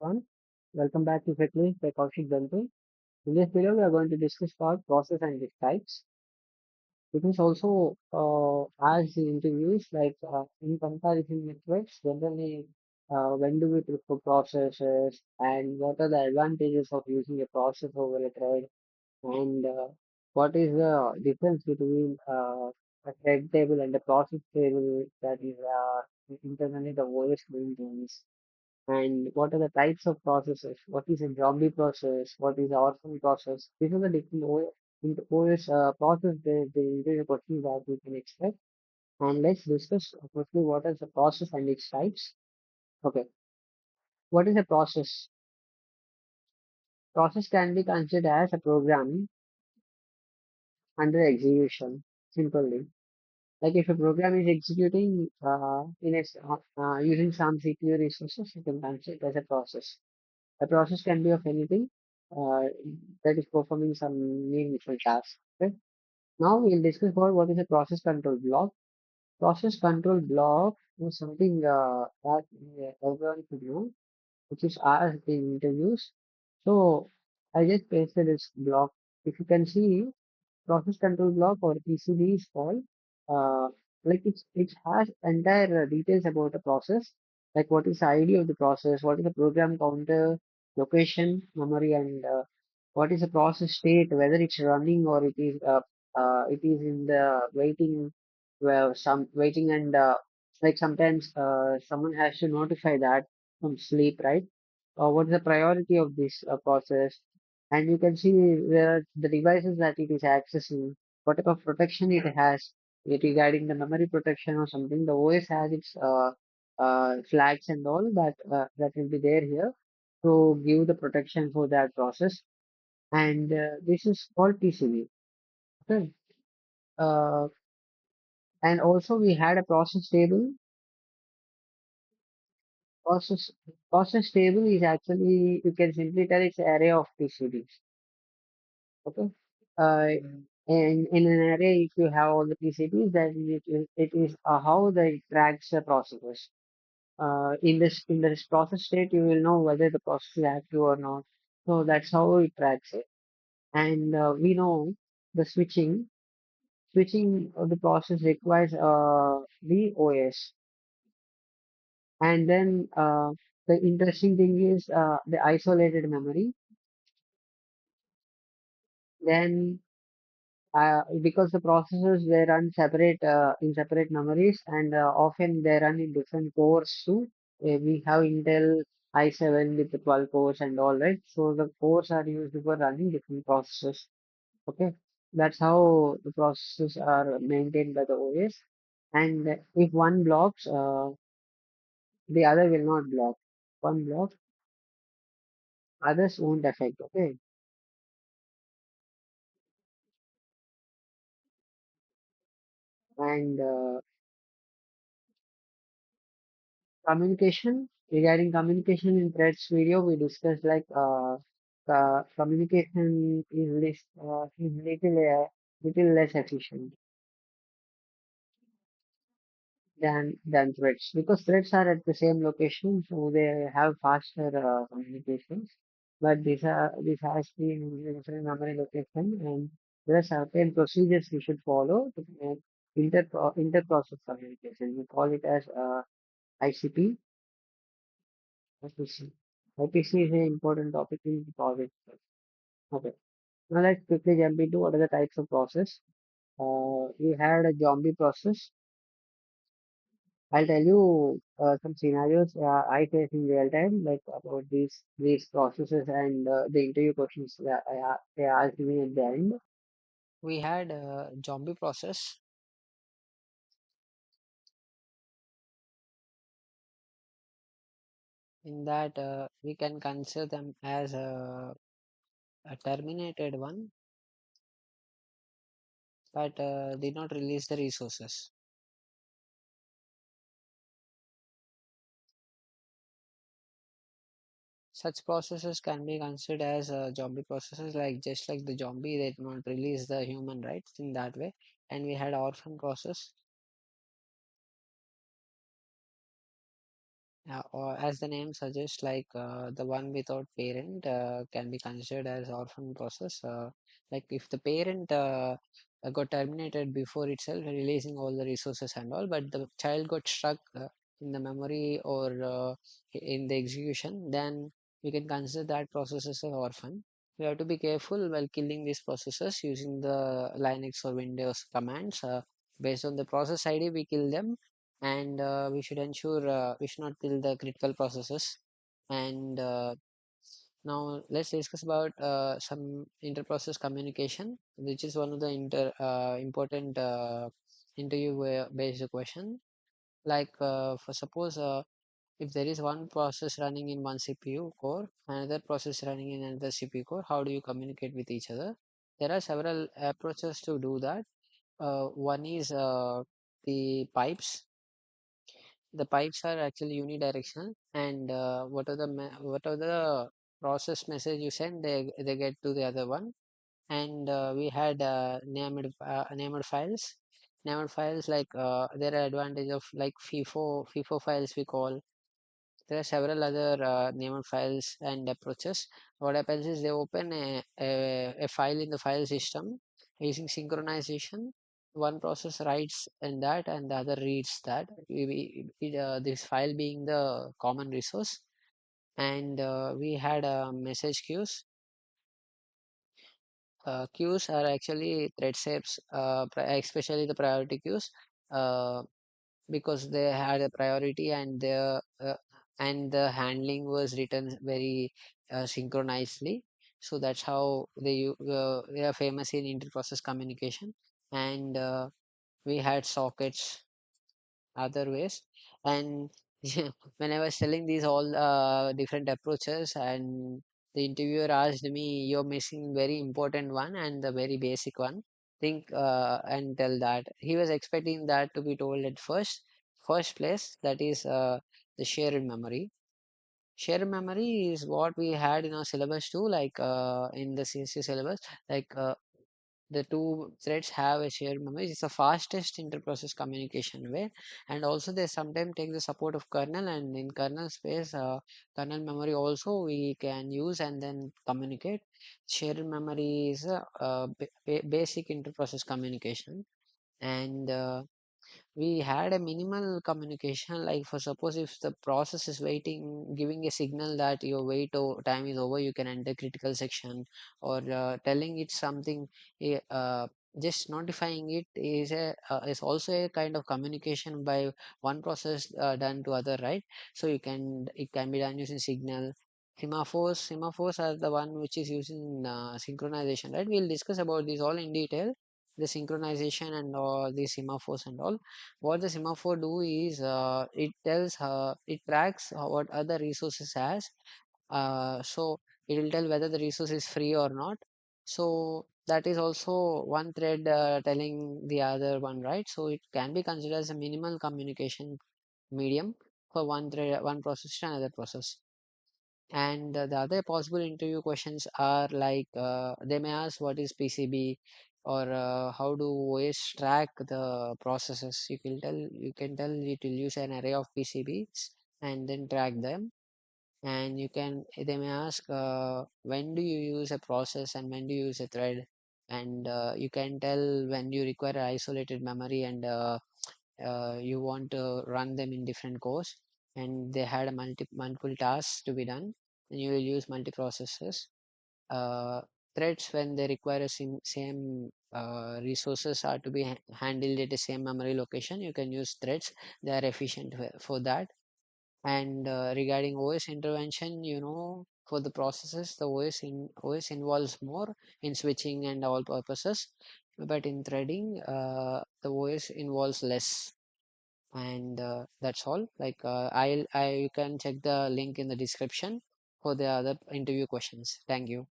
everyone. Welcome back to Fitness by Kaushik Dantu. In this video, we are going to discuss about process and its types. It is also as the interviews like in comparison with which generally when do we prefer processes and what are the advantages of using a process over a thread and what is the difference between a thread table and a process table that is internally the OS maintains. And what are the types of processes? What is a zombie process? What is the orphan process? These are the different OS process the interview questions that we can expect. And let's discuss firstly what is the process and its types. Okay, what is a process? Process can be considered as a program under execution. Simply, like if a program is executing using some CPU resources, you can consider it as a process. A process can be of anything uh, that is performing some meaningful task. Okay. Now we'll discuss about what is a process control block. Process control block is something that everyone should know, which is asked in interviews. So I just pasted this block. If you can see, process control block or PCB is called. Uh, like it has entire details about the process, like what is the ID of the process, what is the program counter, location, memory, and what is the process state, whether it's running or it is in the waiting, well, some waiting and like sometimes someone has to notify that from sleep, right? What is the priority of this process? And you can see the devices that it is accessing, what type of protection it has regarding the memory protection or something. The OS has its flags and all that will be there here to give the protection for that process. And this is called PCB. Okay. Uh, and also we had a process table. Process process table is actually you can simply tell it's an array of PCBs. Okay. Uh, and in an array, if you have all the PCBs, then it is how it tracks the processes. In this process state, you will know whether the process is active or not. So that's how it tracks it. And we know the switching of the process requires the OS. And then the interesting thing is the isolated memory. Then because the processors they run separate in separate memories and often they run in different cores too. We have Intel i7 with the 12 cores and all right. So the cores are used for running different processes. Okay, that's how the processes are maintained by the OS. And if one blocks, the other will not block. One block, others won't affect. Okay, and communication, regarding communication in threads video, we discussed like communication is little less efficient than threads because threads are at the same location, so they have faster communications. But this has been in different memory location, and there are certain procedures we should follow to make inter-process communication. We call it as ICP. IPC. IPC is an important topic in project. Okay. Now let's quickly jump into what are the types of process. We had a zombie process. I'll tell you some scenarios I face in real time, like about these processes and the interview questions that they asked me at the end. We had a zombie process in that we can consider them as a terminated one, but did not release the resources. Such processes can be considered as zombie processes, like just like the zombie, they do not release the human rights in that way. And we had orphan process, Or as the name suggests, like the one without parent can be considered as orphan process. Like if the parent got terminated before itself, releasing all the resources and all, but the child got stuck in the memory or in the execution, then we can consider that process as an orphan. We have to be careful while killing these processes using the Linux or Windows commands. Based on the process ID, we kill them, and we should ensure we should not kill the critical processes. And now let's discuss about some inter-process communication, which is one of the important interview based question. Like for suppose if there is one process running in one CPU core, another process running in another CPU core, how do you communicate with each other? There are several approaches to do that. One is the pipes. The pipes are actually unidirectional, and what are the process message you send, they get to the other one. And we had named files, like there are advantage of like FIFO files we call. There are several other named files and approaches. What happens is they open a file in the file system using synchronization. One process writes in that and the other reads that. This file being the common resource. And we had message queues. Queues are actually thread shapes, especially the priority queues. Uh, because they had a priority, and the handling was written very synchronously. So that's how they are famous in inter-process communication. And we had sockets, other ways. And when I was telling these all different approaches, and the interviewer asked me, "You're missing very important one and the very basic one. Think and tell that." He was expecting that to be told at first place. That is the shared memory. Shared memory is what we had in our syllabus too, like in the CSC syllabus, like the two threads have a shared memory. It's the fastest inter-process communication way, and also they sometimes take the support of kernel, and in kernel space, kernel memory also we can use and then communicate. Shared memory is a basic inter-process communication. And we had a minimal communication, like for suppose if the process is waiting, giving a signal that your time is over, you can enter critical section, or telling it something, just notifying it is also a kind of communication by one process done to other, right? So it can be done using signal. Semaphores are the one which is using synchronization, right? We'll discuss about this all in detail, the synchronization and all the semaphores and all. What the semaphore do is it tracks what other resources has. So it will tell whether the resource is free or not. So that is also one thread telling the other one, right? So it can be considered as a minimal communication medium for one process to another process. And the other possible interview questions are like they may ask what is PCB, or how do OS track the processes. You can tell it will use an array of PCBs and then track them. And they may ask when do you use a process and when do you use a thread. And you can tell when you require isolated memory, and you want to run them in different cores, and they had a multiple tasks to be done, and you will use multiprocessors. uh, Threads, when they require a same resources are to be handled at the same memory location, you can use threads. They are efficient for that. And regarding OS intervention, for the processes, the OS involves more in switching and all purposes, but in threading, the OS involves less. And that's all. Like I you can check the link in the description for the other interview questions. Thank you.